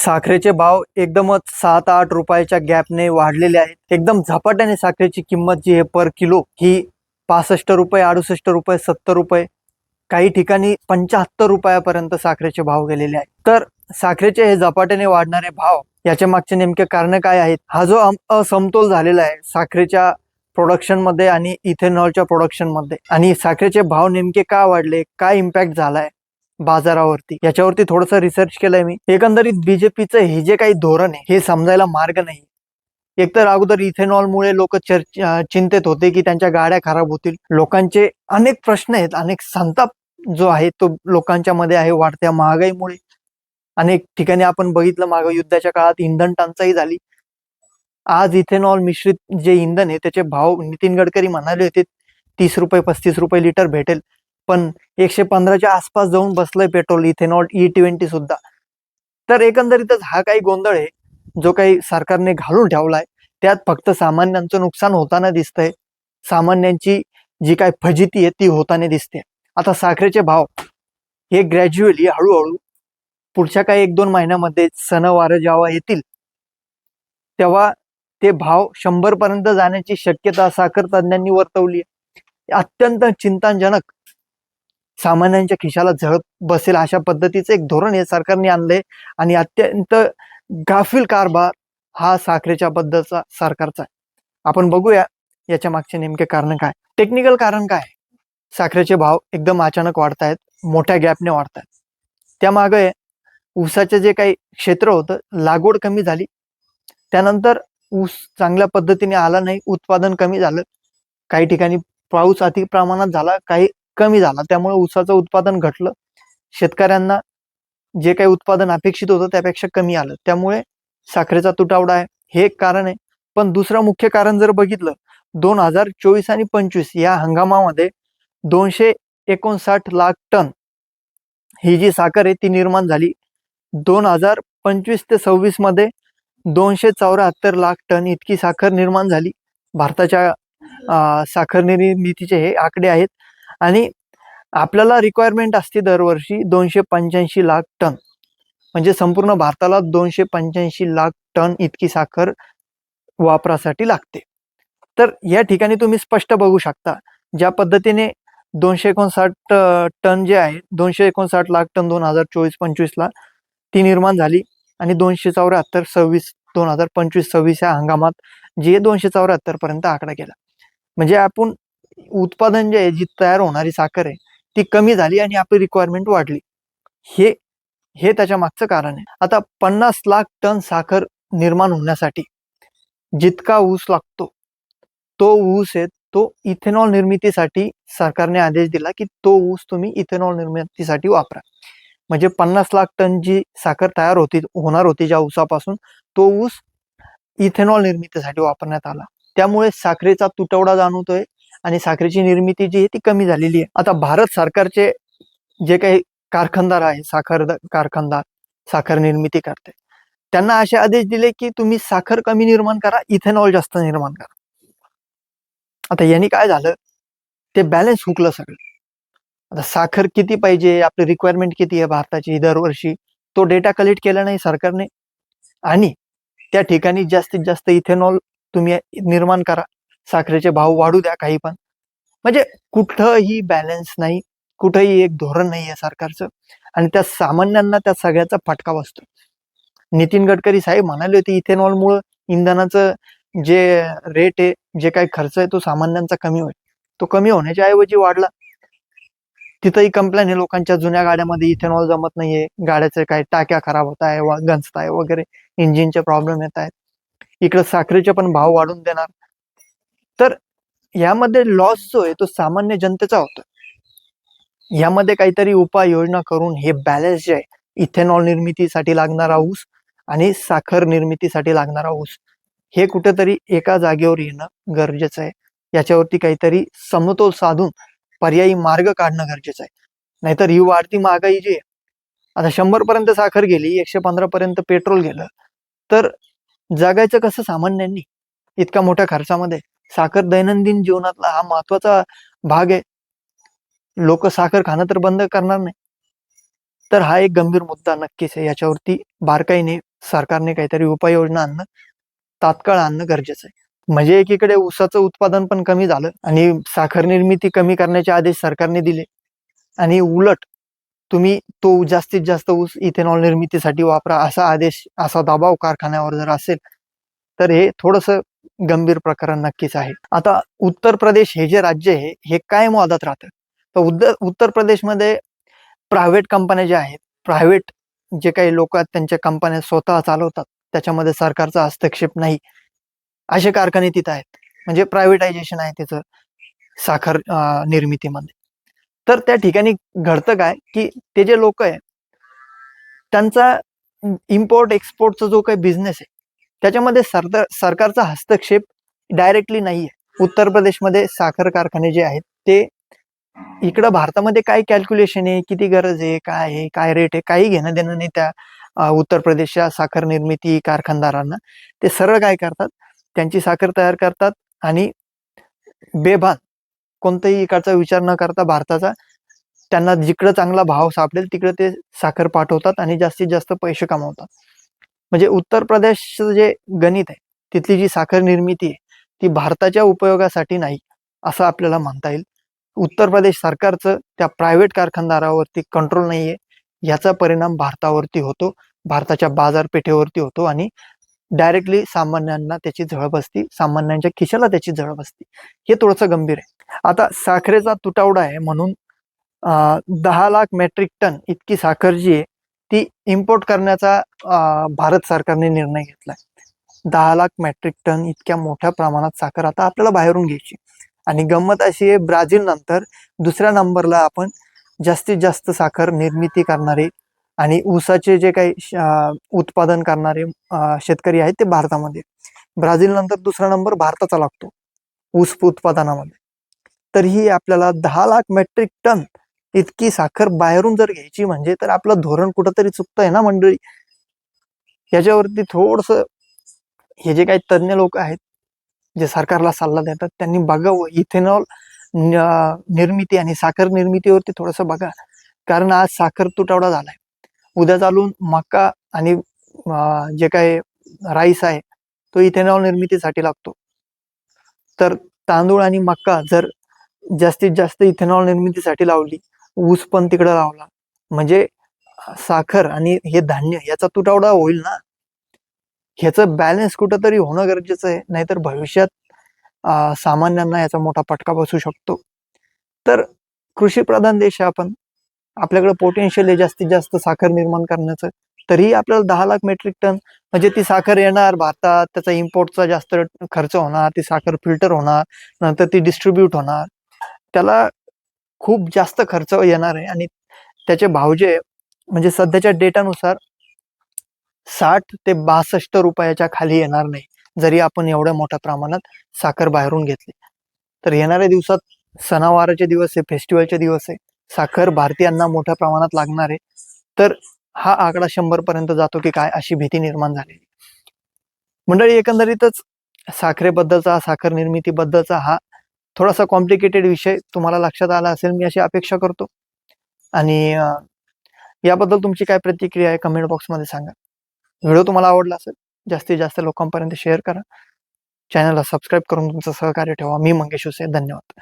साखरेचे भाव एकदमच 7-8 रुपयाच्या गॅपने वाढलेले आहेत. एकदम झपाट्याने साखरेची किंमत जी आहे पर किलो ही 65 रुपये, 68 रुपये, 70 रुपये, काही ठिकाणी 75 रुपयापर्यंत साखरेचे भाव गेलेले आहेत. तर साखरेचे हे झपाट्याने वाढणारे भाव याच्या मागचे नेमके कारण काय आहेत? हा जो असमतोल झालेला आहे साखरेच्या प्रोडक्शन मध्ये आणि इथेनॉलच्या प्रोडक्शन मध्ये, आणि साखरेचे भाव नेमके का वाढले, काय इम्पॅक्ट झालाय बाजारावरती, याच्यावरती थोडंसं रिसर्च केलंय मी. एकंदरीत बीजेपीचं हे जे काही धोरण आहे हे समजायला मार्ग नाही. एकतर अगोदर इथेनॉलमुळे लोक चिंतेत होते की त्यांच्या गाड्या खराब होतील. लोकांचे अनेक प्रश्न आहेत, अनेक संताप जो आहे तो लोकांच्या मध्ये आहे. वाढत्या महागाईमुळे अनेक ठिकाणी आपण बघितलं, मागे युद्धाच्या काळात इंधन टंचाई झाली. आज इथेनॉल मिश्रित जे इंधन आहे त्याचे भाव नितीन गडकरी म्हणाले होते 30 रुपये 35 रुपये लिटर भेटेल, पण 115च्या आसपास जाऊन बसलंय पेट्रोल इथेनॉल E20 सुद्धा. तर एकंदरीतच हा काही गोंधळ आहे जो काही सरकारने घालून ठेवलाय. त्यात फक्त सामान्यांचं नुकसान होताना दिसतंय, सामान्यांची जी काही फजिती आहे ती होताना दिसते. आता साखरेचे भाव हे ग्रॅज्युअली हळूहळू पुढच्या काही 1-2 महिन्यामध्ये सणवार जेव्हा येतील तेव्हा ते भाव 100 पर्यंत जाण्याची शक्यता साखर तज्ञांनी वर्तवली. अत्यंत चिंताजनक, सामान्यांच्या खिशाला झळप बसेल अशा पद्धतीचं एक धोरण हे सरकारने आणलंय, आणि अत्यंत गाफील कारभार हा साखरेच्या बद्दलचा सरकारचा आहे. आपण बघूया याच्या मागचे नेमके कारण काय, टेक्निकल कारण काय. साखरेचे भाव एकदम अचानक वाढतायत, मोठ्या गॅपने वाढतायत. त्यामागे ऊसाचे जे काही क्षेत्र होतं, लागवड कमी झाली, त्यानंतर ऊस चांगल्या पद्धतीने आला नाही, उत्पादन कमी झालं. काही ठिकाणी पाऊस अति प्रमाणात झाला, काही कमी झाला, त्यामुळे ऊसाचं उत्पादन घटलं. शेतकऱ्यांना जे काही उत्पादन अपेक्षित होतं त्यापेक्षा कमी आलं, त्यामुळे साखरेचा तुटवडा आहे, हे एक कारण आहे. पण दुसरं मुख्य कारण जर बघितलं, 2024 आणि 25 या हंगामामध्ये 259 लाख टन ही जी साखर आहे ती निर्माण झाली. 2025 ते 26 मध्ये 274 लाख टन इतकी साखर निर्माण झाली. भारताच्या साखर निर्मितीचे हे आकडे आहेत, आणि आपल्याला रिक्वायरमेंट असते दरवर्षी 285 लाख टन, म्हणजे संपूर्ण भारताला 285 लाख टन इतकी साखर वापरासाठी लागते. तर या ठिकाणी तुम्ही स्पष्ट बघू शकता ज्या पद्धतीने 259 टन जे आहे, 259 लाख टन 2024-25 ला ती निर्माण झाली, आणि 274 2025-26 या हंगामात जे 274 पर्यंत आकडा गेला. म्हणजे आपण उत्पादन जे आहे, जी तयार होणारी साखर आहे ती कमी झाली आणि आपली रिक्वायरमेंट वाढली. हे हे त्याच्या मागचं कारण आहे. आता 50 लाख टन साखर निर्माण होण्यासाठी जितका ऊस लागतो, तो ऊस आहे तो इथेनॉल निर्मितीसाठी सरकारने आदेश दिला की तो ऊस तुम्ही इथेनॉल निर्मितीसाठी वापरा. म्हणजे 50 लाख टन जी साखर तयार होणार होती ज्या ऊसापासून, तो ऊस इथेनॉल निर्मितीसाठी वापरण्यात आला. त्यामुळे साखरेचा तुटवडा जाणवतोय आणि साखरेची निर्मिती जी आहे ती कमी झालेली आहे. आता भारत सरकारचे जे काही कारखानदार आहे, कारखानदार साखर निर्मिती करते, त्यांना असे आदेश दिले की तुम्ही साखर कमी निर्माण करा, इथेनॉल जास्त निर्माण करा. आता यांनी काय झालं, ते बॅलन्स हुकलं सगळं. आता साखर किती पाहिजे, आपली रिक्वायरमेंट किती आहे भारताची दरवर्षी, तो डेटा कलेक्ट केला नाही सरकारने, आणि त्या ठिकाणी जास्तीत जास्त इथेनॉल तुम्ही निर्माण करा, साखरेचे भाव वाढू द्या काही पण. म्हणजे कुठंही बॅलन्स नाही, कुठंही एक धोरण नाही आहे सरकारचं, आणि त्या सामान्यांना त्या सगळ्याचा फटका बसतो. नितीन गडकरी साहेब म्हणाले होते इथेनॉलमुळे इंधनाचं जे रेट आहे, जे काही खर्च आहे तो सामान्यांचा कमी होईल. तो कमी होण्याच्या ऐवजी वाढला. तिथंही कंप्लेंट आहे, लोकांच्या जुन्या गाड्यामध्ये इथेनॉल जमत नाहीये, गाड्याचे काही टाक्या खराब होत आहे, गंजताय वगैरे, इंजिनचे प्रॉब्लेम येत आहेत. इकडे साखरेचे पण भाव वाढून देणार. तर यामध्ये लॉस जो आहे तो सामान्य जनतेचा होतो. यामध्ये काहीतरी उपाययोजना करून हे बॅलन्स जे आहे, इथेनॉल निर्मितीसाठी लागणारा ऊस आणि साखर निर्मितीसाठी लागणारा ऊस, हे कुठेतरी एका जागेवर येणं गरजेचं आहे. याच्यावरती काहीतरी समतोल साधून पर्यायी मार्ग काढणं गरजेचं आहे. नाहीतर ही वाढती महागाई जी आहे, आता 100 पर्यंत साखर गेली, 115 पर्यंत पेट्रोल गेलं, तर जगायचं कसं सामान्यांनी इतका मोठ्या खर्चामध्ये? साखर दैनंदिन जीवनातला हा महत्वाचा भाग आहे. लोक साखर खाणं तर बंद करणार नाही. तर हा एक गंभीर मुद्दा नक्कीच आहे, याच्यावरती बारकाईने सरकारने काहीतरी उपाययोजना आणणं, तात्काळ आणणं गरजेचं आहे. म्हणजे एकीकडे ऊसाचं उत्पादन पण कमी झालं आणि साखर निर्मिती कमी करण्याचे आदेश सरकारने दिले आणि उलट तुम्ही तो जास्तीत जास्त ऊस इथेनॉल निर्मितीसाठी वापरा असा आदेश, असा दबाव कारखान्यावर जर असेल तर हे थोडंसं गंभीर प्रकरण नक्कीच आहे. आता उत्तर प्रदेश हे जे राज्य आहे हे काय वादात राहतं, तर उत्तर प्रदेशमध्ये प्रायव्हेट कंपन्या ज्या आहेत, प्रायव्हेट जे काही लोक आहेत त्यांच्या कंपन्या स्वतः चालवतात, त्याच्यामध्ये सरकारचा हस्तक्षेप नाही असे कारखाने तिथं आहेत. म्हणजे प्रायव्हेटायझेशन आहे त्याचं साखर निर्मितीमध्ये. तर त्या ठिकाणी घडतं काय, की ते जे लोक आहे त्यांचा इम्पोर्ट एक्सपोर्टचा जो काही बिझनेस आहे त्याच्यामध्ये सरकारचा हस्तक्षेप डायरेक्टली नाहीये. उत्तर प्रदेशमध्ये साखर कारखाने जे आहेत ते इकडं भारतामध्ये काय कॅल्क्युलेशन आहे, किती गरज आहे, काय आहे, काय रेट आहे, काही घेणं देणं नाही त्या उत्तर प्रदेशच्या साखर निर्मिती कारखानदारांना. ते सरळ काय करतात, त्यांची साखर तयार करतात आणि बेभान कोणताही इकडचा विचार न करता भारताचा, त्यांना जिकडं चांगला भाव सापडेल तिकडे ते साखर पाठवतात आणि जास्तीत जास्त पैसे कमावतात. म्हणजे उत्तर प्रदेशचं जे गणित आहे, तिथली जी साखर निर्मिती आहे ती भारताच्या उपयोगासाठी नाही असं आपल्याला म्हणता येईल. उत्तर प्रदेश सरकारचं त्या प्रायव्हेट कारखानदारावरती कंट्रोल नाहीये, याचा परिणाम भारतावरती होतो, भारताच्या बाजारपेठेवरती होतो आणि डायरेक्टली सामान्यांना त्याची झळ बसती, सामान्यांच्या खिशाला त्याची झळ बसती. हे थोडंसं गंभीर आहे. आता साखरेचा तुटवडा आहे म्हणून 10 लाख मेट्रिक टन इतकी साखर जी आहे ती इम्पोर्ट करण्याचा भारत सरकारने निर्णय घेतलाय. 10 लाख मेट्रिक टन इतक्या मोठ्या प्रमाणात साखर आता आपल्याला बाहेरून घ्यायची. आणि गंमत अशी आहे, ब्राझील नंतर दुसऱ्या नंबरला आपण जास्तीत जास्त साखर निर्मिती करणारे आणि ऊसाचे जे काही उत्पादन करणारे शेतकरी आहेत ते भारतामध्ये. ब्राझील नंतर दुसरा नंबर भारताचा लागतो ऊस उत्पादनामध्ये. तरीही आपल्याला 10 लाख मेट्रिक टन इतकी साखर बाहेरून जर घ्यायची म्हणजे तर आपलं धोरण कुठंतरी चुकतंय ना मंडळी. याच्यावरती थोडस हे जे काही तज्ञ लोक आहेत जे सरकारला सल्ला देतात त्यांनी बघावं, इथेनॉल निर्मिती आणि साखर निर्मितीवरती थोडंसं बघा. कारण आज साखर तुटवडा झालाय, उद्या चालून मका आणि जे काही राईस आहे तो इथेनॉल निर्मितीसाठी लागतो. तर तांदूळ आणि मका जर जास्तीत जास्त इथेनॉल निर्मितीसाठी लावली, ऊस पण तिकडे लावला, म्हणजे साखर आणि हे धान्य याचा तुटवडा होईल ना. ह्याचं बॅलन्स कुठंतरी होणं गरजेचं आहे, नाहीतर भविष्यात सामान्यांना याचा मोठा फटका बसू शकतो. तर कृषीप्रधान देश आहे आपण, आपल्याकडे पोटेन्शियल आहे जास्तीत जास्त साखर निर्माण करण्याचं, तरीही आपल्याला 10 लाख मेट्रिक टन म्हणजे ती साखर येणार भारतात, त्याचा इम्पोर्टचा जास्त खर्च होणार, ती साखर फिल्टर होणार, नंतर ती डिस्ट्रीब्यूट होणार, त्याला खूप जास्त खर्च येणार आहे आणि त्याचे भाव जे म्हणजे सध्याच्या डेटानुसार 60 ते 62 रुपयाच्या खाली येणार नाही, जरी आपण एवढ्या मोठ्या प्रमाणात साखर बाहेरून घेतली. तर येणाऱ्या दिवसात सणावाराचे दिवस आहे, फेस्टिवलचे दिवस आहे, साखर भारतीयांना मोठ्या प्रमाणात लागणार आहे. तर हा आकडा 100 पर्यंत जातो की काय अशी भीती निर्माण झालेली. मंडळी, एकंदरीतच साखरेबद्दलचा, साखर निर्मितीबद्दलचा हा थोडासा कॉम्प्लिकेटेड विषय तुम्हाला लक्षात आला असेल मी अशी अपेक्षा करतो. आणि याबद्दल तुमची काय प्रतिक्रिया आहे कमेंट बॉक्समध्ये सांगा. व्हिडिओ तुम्हाला आवडला असेल जास्तीत जास्त लोकांपर्यंत शेअर करा. चॅनलला सबस्क्राईब करून तुमचं सहकार्य ठेवा. मी मंगेश हुसे, धन्यवाद.